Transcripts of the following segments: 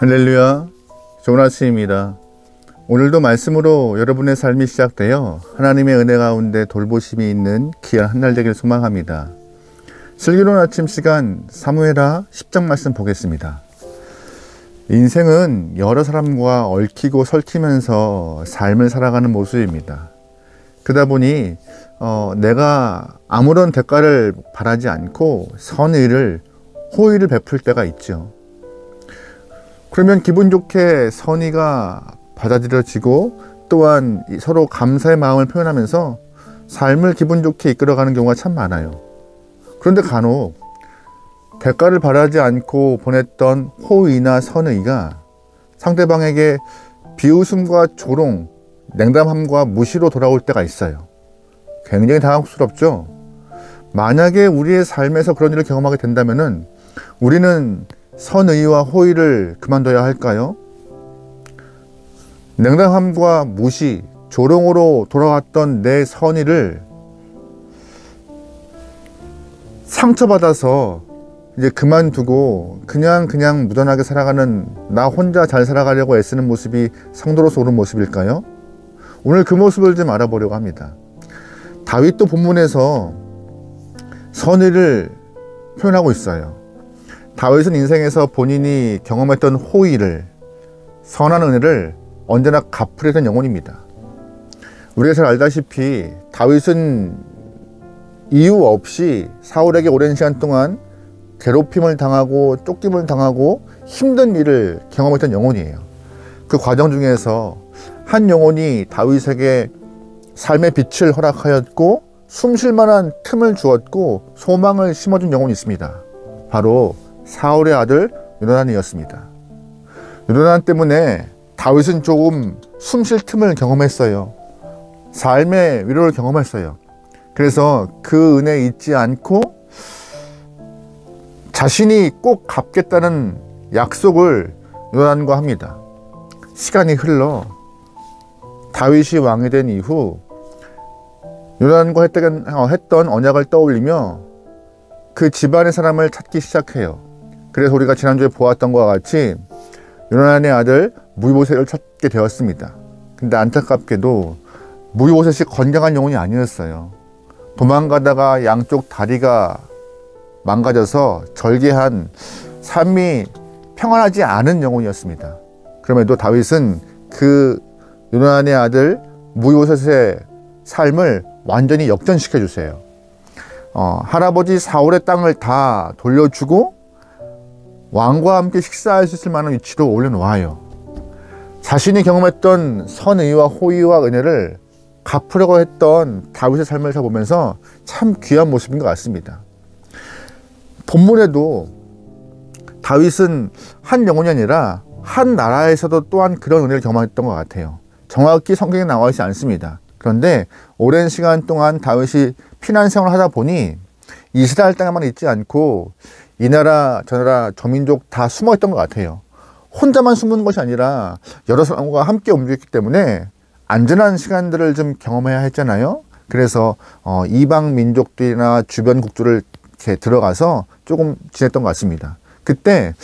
할렐루야, 좋은 아침입니다. 오늘도 말씀으로 여러분의 삶이 시작되어 하나님의 은혜 가운데 돌보심이 있는 귀한 한 날 되길 소망합니다. 슬기로운 아침 시간 사무엘하 10장 말씀 보겠습니다. 인생은 여러 사람과 얽히고 설키면서 삶을 살아가는 모습입니다. 그러다 보니 내가 아무런 대가를 바라지 않고 선의를, 호의를 베풀 때가 있죠. 그러면 기분 좋게 선의가 받아들여지고 또한 서로 감사의 마음을 표현하면서 삶을 기분 좋게 이끌어가는 경우가 참 많아요. 그런데 간혹 대가를 바라지 않고 보냈던 호의나 선의가 상대방에게 비웃음과 조롱, 냉담함과 무시로 돌아올 때가 있어요. 굉장히 당황스럽죠. 만약에 우리의 삶에서 그런 일을 경험하게 된다면 우리는 선의와 호의를 그만둬야 할까요? 냉담함과 무시, 조롱으로 돌아왔던 내 선의를 상처받아서 이제 그만두고 그냥 무던하게 살아가는, 나 혼자 잘 살아가려고 애쓰는 모습이 성도로서 옳은 모습일까요? 오늘 그 모습을 좀 알아보려고 합니다. 다윗도 본문에서 선의를 표현하고 있어요. 다윗은 인생에서 본인이 경험했던 호의를, 선한 은혜를 언제나 갚으려던 영혼입니다. 우리가 잘 알다시피 다윗은 이유 없이 사울에게 오랜 시간 동안 괴롭힘을 당하고 쫓김을 당하고 힘든 일을 경험했던 영혼이에요. 그 과정 중에서 한 영혼이 다윗에게 삶의 빛을 허락하였고 숨 쉴 만한 틈을 주었고 소망을 심어준 영혼이 있습니다. 바로 사울의 아들 요나단이었습니다. 요나단 때문에 다윗은 조금 숨 쉴 틈을 경험했어요. 삶의 위로를 경험했어요. 그래서 그 은혜 잊지 않고 자신이 꼭 갚겠다는 약속을 요나단과 합니다. 시간이 흘러 다윗이 왕이 된 이후 요나단과 했던 언약을 떠올리며 그 집안의 사람을 찾기 시작해요. 그래서 우리가 지난주에 보았던 것과 같이 요나단의 아들 무이보셋을 찾게 되었습니다. 근데 안타깝게도 무이보셋이 건강한 영혼이 아니었어요. 도망가다가 양쪽 다리가 망가져서 절개한, 삶이 평안하지 않은 영혼이었습니다. 그럼에도 다윗은 그 요나단의 아들 무이보셋의 삶을 완전히 역전시켜 주세요. 할아버지 사울의 땅을 다 돌려주고 왕과 함께 식사할 수 있을 만한 위치로 올려놓아요. 자신이 경험했던 선의와 호의와 은혜를 갚으려고 했던 다윗의 삶을 보면서 참 귀한 모습인 것 같습니다. 본문에도 다윗은 한 영혼이 아니라 한 나라에서도 또한 그런 은혜를 경험했던 것 같아요. 정확히 성경에 나와 있지 않습니다. 그런데 오랜 시간 동안 다윗이 피난 생활을 하다 보니 이스라엘 땅에만 있지 않고 이 나라 저 나라 저 민족 다 숨어 있던 것 같아요. 혼자만 숨은 것이 아니라 여러 사람과 함께 움직였기 때문에 안전한 시간들을 좀 경험해야 했잖아요. 그래서 이방 민족들이나 주변 국주를 이렇게 들어가서 조금 지냈던 것 같습니다. 그때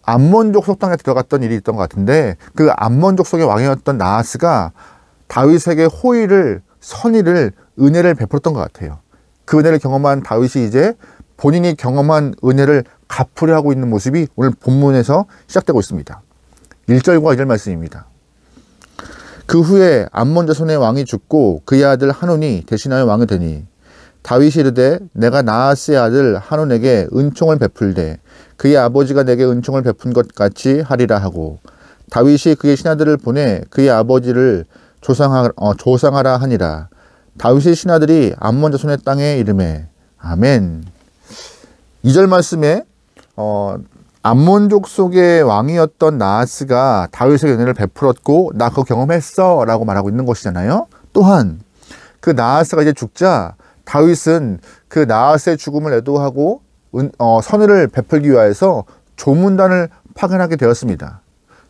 암몬족 속당에 들어갔던 일이 있던 것 같은데 그 암몬족 속의 왕이었던 나하스가 다윗에게 호의를, 선의를, 은혜를 베풀었던 것 같아요. 그 은혜를 경험한 다윗이 이제 본인이 경험한 은혜를 갚으려 하고 있는 모습이 오늘 본문에서 시작되고 있습니다. 1절과 2절 말씀입니다. 그 후에 암몬 자손의 왕이 죽고 그의 아들 한온이 대신하여 왕이 되니 다윗이 이르되 내가 나하스의 아들 한온에게 은총을 베풀되 그의 아버지가 내게 은총을 베푼 것 같이 하리라 하고 다윗이 그의 신하들을 보내 그의 아버지를 조상하라 하니라. 다윗의 신하들이 암몬 자손의 땅에 이르매. 아멘. 2절 말씀에 암몬족 속의 왕이었던 나하스가 다윗에게 은혜를 베풀었고 나 그거 경험했어 라고 말하고 있는 것이잖아요. 또한 그 나하스가 이제 죽자 다윗은 그 나하스의 죽음을 애도하고 선의를 베풀기 위해서 조문단을 파견하게 되었습니다.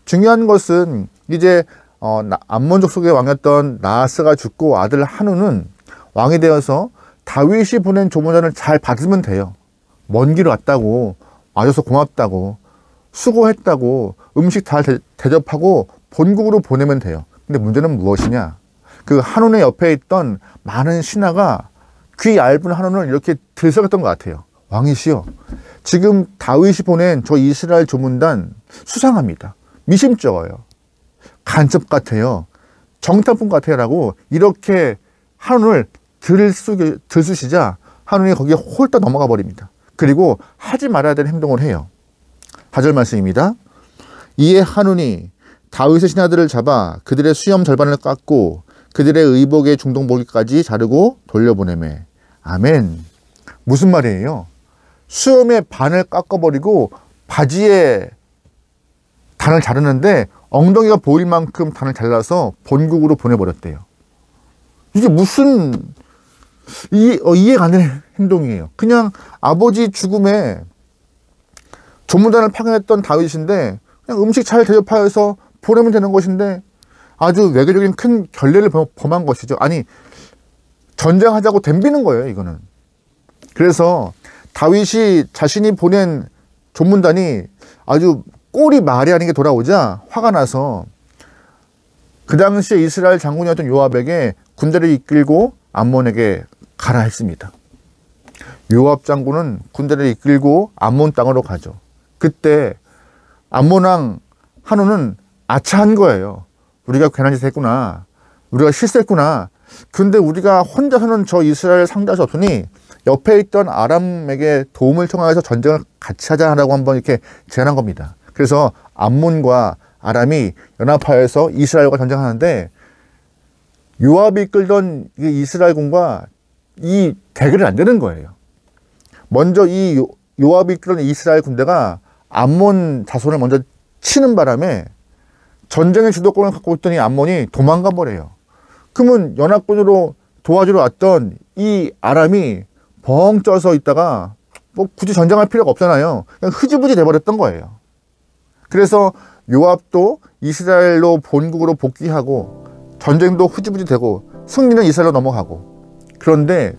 중요한 것은 이제 암몬족 속의 왕이었던 나하스가 죽고 아들 한우는 왕이 되어서 다윗이 보낸 조문단을 잘 받으면 돼요. 먼 길 왔다고, 와줘서 고맙다고, 수고했다고 음식 잘 대접하고 본국으로 보내면 돼요. 근데 문제는 무엇이냐? 그 한온의 옆에 있던 많은 신하가 귀 얇은 한온을 이렇게 들썩였던 것 같아요. 왕이시여, 지금 다윗이 보낸 저 이스라엘 조문단 수상합니다. 미심쩍어요. 간첩 같아요. 정탐꾼 같아요. 라고 이렇게 한온을 들쑤시자 한온이 거기에 홀딱 넘어가 버립니다. 그리고 하지 말아야 되는 행동을 해요. 4절 말씀입니다. 이에 한온이 다윗의 신하들을 잡아 그들의 수염 절반을 깎고 그들의 의복의 중동복까지 자르고 돌려보내매. 아멘. 무슨 말이에요? 수염의 반을 깎아버리고 바지에 단을 자르는데 엉덩이가 보일 만큼 단을 잘라서 본국으로 보내버렸대요. 이게 무슨 이해가 안 되는 행동이에요. 그냥 아버지 죽음에 조문단을 파견했던 다윗인데 그냥 음식 잘 대접하여서 보내면 되는 것인데 아주 외교적인 큰 결례를 범한 것이죠. 아니, 전쟁하자고 덤비는 거예요, 이거는. 그래서 다윗이 자신이 보낸 조문단이 아주 꼴이 말이 아닌 게 돌아오자 화가 나서 그 당시에 이스라엘 장군이었던 요압에게 군대를 이끌고 암몬에게 가라 했습니다. 요압 장군은 군대를 이끌고 암몬 땅으로 가죠. 그때 암몬 왕 한온은 아차한 거예요. 우리가 괜한 짓을 했구나. 우리가 실수했구나. 근데 우리가 혼자서는 저 이스라엘 상대할 수 없으니 옆에 있던 아람에게 도움을 청하여서 전쟁을 같이 하자라고 한번 이렇게 제안한 겁니다. 그래서 암몬과 아람이 연합하여서 이스라엘과 전쟁하는데 요압이 이끌던 이스라엘군과 이 대결이 안 되는 거예요. 먼저 이 요압이 이끌던 이스라엘 군대가 암몬 자손을 먼저 치는 바람에 전쟁의 주도권을 갖고 있던 이 암몬이 도망가 버려요. 그러면 연합군으로 도와주러 왔던 이 아람이 벙 쪄서 있다가 뭐 굳이 전쟁할 필요가 없잖아요. 그냥 흐지부지 돼버렸던 거예요. 그래서 요압도 이스라엘로 본국으로 복귀하고 전쟁도 흐지부지 되고 승리는 이스라엘로 넘어가고. 그런데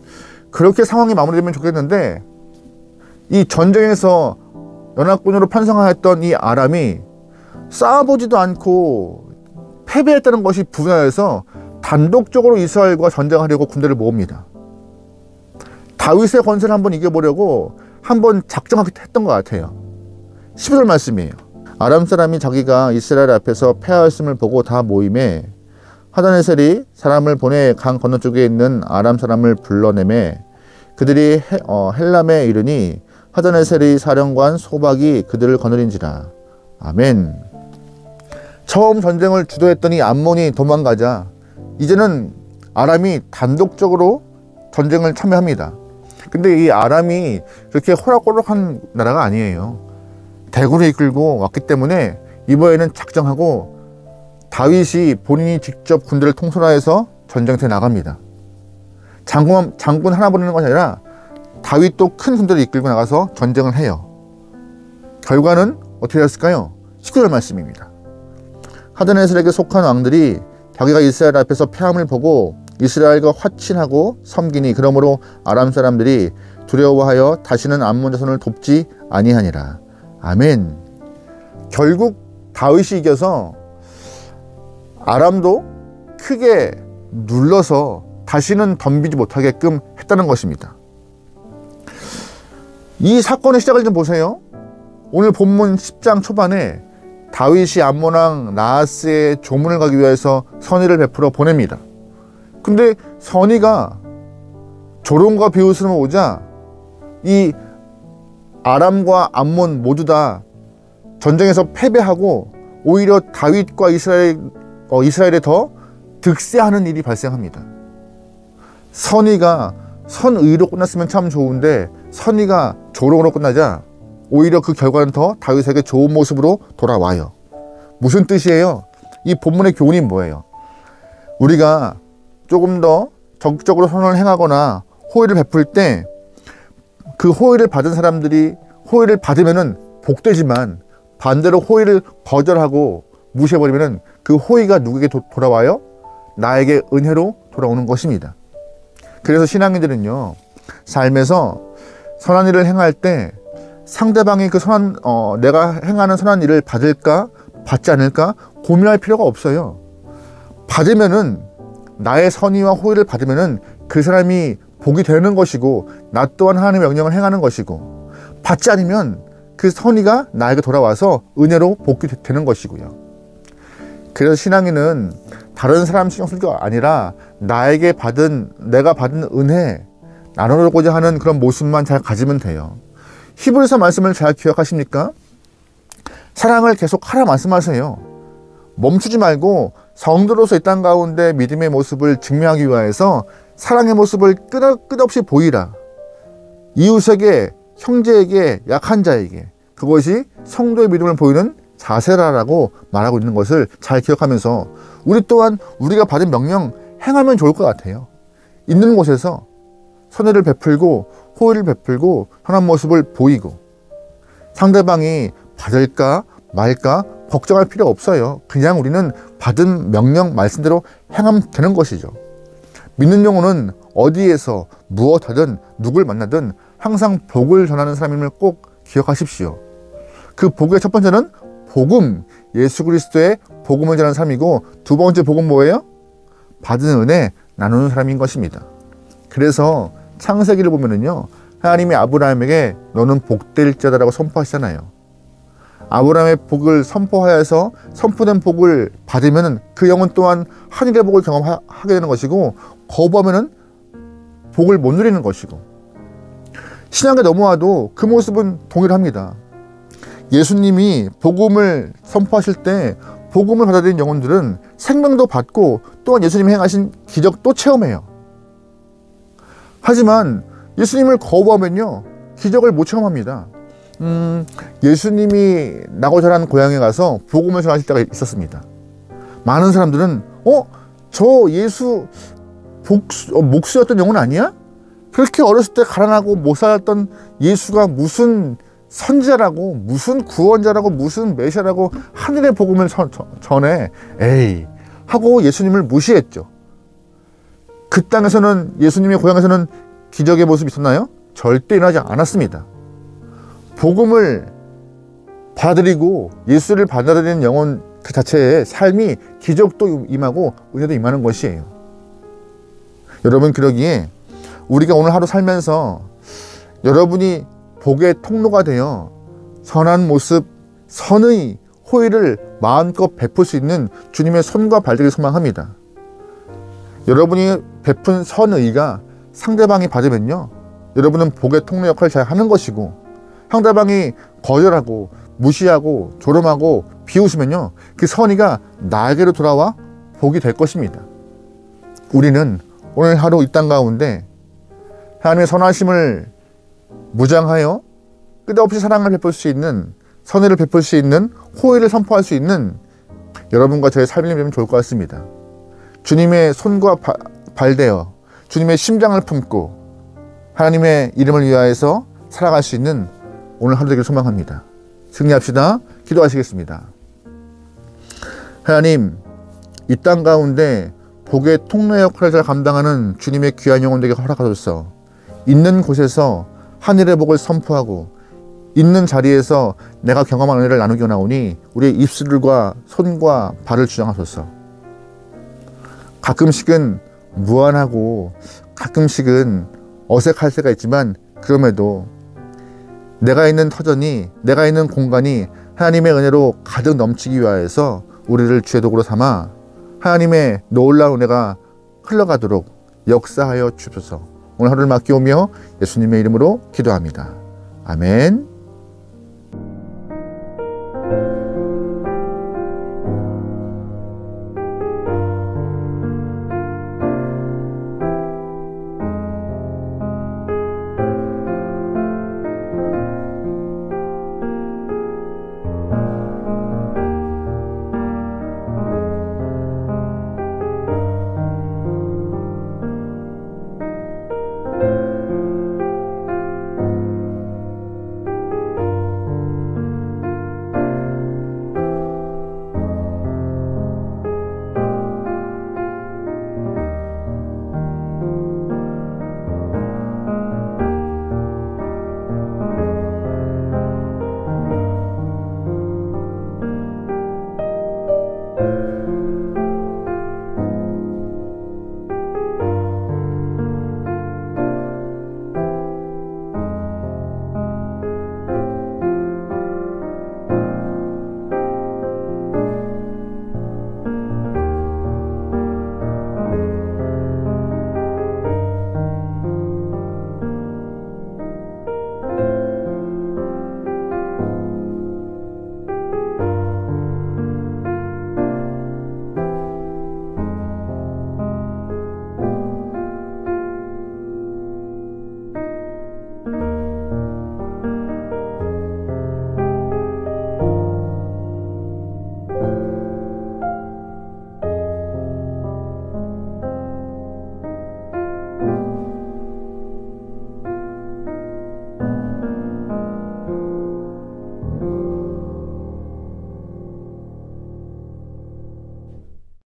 그렇게 상황이 마무리되면 좋겠는데 이 전쟁에서 연합군으로 편성하였던 이 아람이 싸워보지도 않고 패배했다는 것이 분하여서 단독적으로 이스라엘과 전쟁하려고 군대를 모읍니다. 다윗의 권세를 한번 이겨보려고 한번 작정했던 것 같아요. 11절 말씀이에요. 아람 사람이 자기가 이스라엘 앞에서 패하였음을 보고 다 모임에 하다네셀이 사람을 보내 강 건너쪽에 있는 아람 사람을 불러내매 그들이 헬람에 이르니 하다네셀의 사령관 소박이 그들을 거느린지라. 아멘. 처음 전쟁을 주도했던 이 암몬이 도망가자 이제는 아람이 단독적으로 전쟁을 참여합니다. 근데 이 아람이 그렇게 호락호락한 나라가 아니에요. 대군을 이끌고 왔기 때문에 이번에는 작정하고 다윗이 본인이 직접 군대를 통솔하여서 전쟁터에 나갑니다. 장군 하나 보내는 것이 아니라 다윗도 큰 군대를 이끌고 나가서 전쟁을 해요. 결과는 어떻게 되었을까요? 19절 말씀입니다. 하드네셀에게 속한 왕들이 자기가 이스라엘 앞에서 패함을 보고 이스라엘과 화친하고 섬기니 그러므로 아람 사람들이 두려워하여 다시는 암몬 자손을 돕지 아니하니라. 아멘. 결국 다윗이 이겨서 아람도 크게 눌러서 다시는 덤비지 못하게끔 했다는 것입니다. 이 사건의 시작을 좀 보세요. 오늘 본문 10장 초반에 다윗이 암몬 왕 나하스의 조문을 가기 위해서 선의를 베풀어 보냅니다. 근데 선의가 조롱과 비웃음을 오자 이 아람과 암몬 모두 다 전쟁에서 패배하고 오히려 다윗과 이스라엘에 더 득세하는 일이 발생합니다. 선의가 선의로 끝났으면 참 좋은데 선의가 조롱으로 끝나자 오히려 그 결과는 더 다윗에게 좋은 모습으로 돌아와요. 무슨 뜻이에요? 이 본문의 교훈이 뭐예요? 우리가 조금 더 적극적으로 선언을 행하거나 호의를 베풀 때 그 호의를 받은 사람들이 호의를 받으면은 복되지만 반대로 호의를 거절하고 무시해버리면은 그 호의가 누구에게 돌아와요? 나에게 은혜로 돌아오는 것입니다. 그래서 신앙인들은요, 삶에서 선한 일을 행할 때 상대방이 그 선한 내가 행하는 선한 일을 받을까 받지 않을까 고민할 필요가 없어요. 받으면은 나의 선의와 호의를 받으면은 그 사람이 복이 되는 것이고 나 또한 하나님의 명령을 행하는 것이고, 받지 않으면 그 선의가 나에게 돌아와서 은혜로 복이 되는 것이고요. 그래서 신앙인은 다른 사람 신경 쓸 게 아니라 내가 받은 은혜 나누고자 하는 그런 모습만 잘 가지면 돼요. 히브리서 말씀을 잘 기억하십니까? 사랑을 계속 하라 말씀하세요. 멈추지 말고 성도로서 이 땅 가운데 믿음의 모습을 증명하기 위하여서 사랑의 모습을 끝없이 보이라. 이웃에게, 형제에게, 약한 자에게, 그것이 성도의 믿음을 보이는 자세라라고 말하고 있는 것을 잘 기억하면서 우리 또한 우리가 받은 명령 행하면 좋을 것 같아요. 있는 곳에서 선의를 베풀고 호의를 베풀고 선한 모습을 보이고, 상대방이 받을까 말까 걱정할 필요 없어요. 그냥 우리는 받은 명령 말씀대로 행하면 되는 것이죠. 믿는 영혼은 어디에서 무엇하든 누굴 만나든 항상 복을 전하는 사람임을 꼭 기억하십시오. 그 복의 첫 번째는 복음, 예수 그리스도의 복음을 전하는 사람이고, 두 번째 복음 뭐예요? 받은 은혜 나누는 사람인 것입니다. 그래서 창세기를 보면은요, 하나님이 아브라함에게 너는 복될 자다라고 선포하시잖아요. 아브라함의 복을 선포하여서 선포된 복을 받으면 그 영혼 또한 하늘의 복을 경험하게 되는 것이고, 거부하면 복을 못 누리는 것이고, 신앙에 넘어와도 그 모습은 동일합니다. 예수님이 복음을 선포하실 때 복음을 받아들인 영혼들은 생명도 받고 또한 예수님이 행하신 기적도 체험해요. 하지만 예수님을 거부하면요, 기적을 못 체험합니다. 예수님이 나고 자란 고향에 가서 복음을 전하실 때가 있었습니다. 많은 사람들은 저 예수 목수였던 영혼 아니야? 그렇게 어렸을 때 가난하고 못 살았던 예수가 무슨 선지자라고, 무슨 구원자라고, 무슨 메시아라고 하늘의 복음을 전해, 에이 하고 예수님을 무시했죠. 그 땅에서는, 예수님의 고향에서는 기적의 모습이 있었나요? 절대 일어나지 않았습니다. 복음을 받아들이고 예수를 받아들이는 영혼 그 자체의 삶이 기적도 임하고 은혜도 임하는 것이에요. 여러분, 그러기에 우리가 오늘 하루 살면서 여러분이 복의 통로가 되어 선한 모습, 선의, 호의를 마음껏 베풀 수 있는 주님의 손과 발들을 소망합니다. 여러분이 베푼 선의가 상대방이 받으면요, 여러분은 복의 통로 역할을 잘 하는 것이고, 상대방이 거절하고 무시하고 조롱하고 비웃으면요, 그 선의가 나에게로 돌아와 복이 될 것입니다. 우리는 오늘 하루 이 땅 가운데 하나님의 선하심을 무장하여 끝없이 사랑을 베풀 수 있는, 선의를 베풀 수 있는, 호의를 선포할 수 있는 여러분과 저의 삶이 되면 좋을 것 같습니다. 주님의 손과 발되어 주님의 심장을 품고 하나님의 이름을 위하여서 살아갈 수 있는 오늘 하루 되기를 소망합니다. 승리합시다. 기도하시겠습니다. 하나님, 이 땅 가운데 복의 통로 역할을 잘 감당하는 주님의 귀한 영혼 되게 허락하소서. 있는 곳에서 하늘의 복을 선포하고 있는 자리에서 내가 경험한 은혜를 나누기 원하오니 우리의 입술과 손과 발을 주장하소서. 가끔씩은 무안하고 가끔씩은 어색할 때가 있지만, 그럼에도 내가 있는 터전이, 내가 있는 공간이 하나님의 은혜로 가득 넘치기 위하여서 우리를 주의 도구로 삼아 하나님의 놀라운 은혜가 흘러가도록 역사하여 주소서. 오늘 하루를 맡기오며 예수님의 이름으로 기도합니다. 아멘.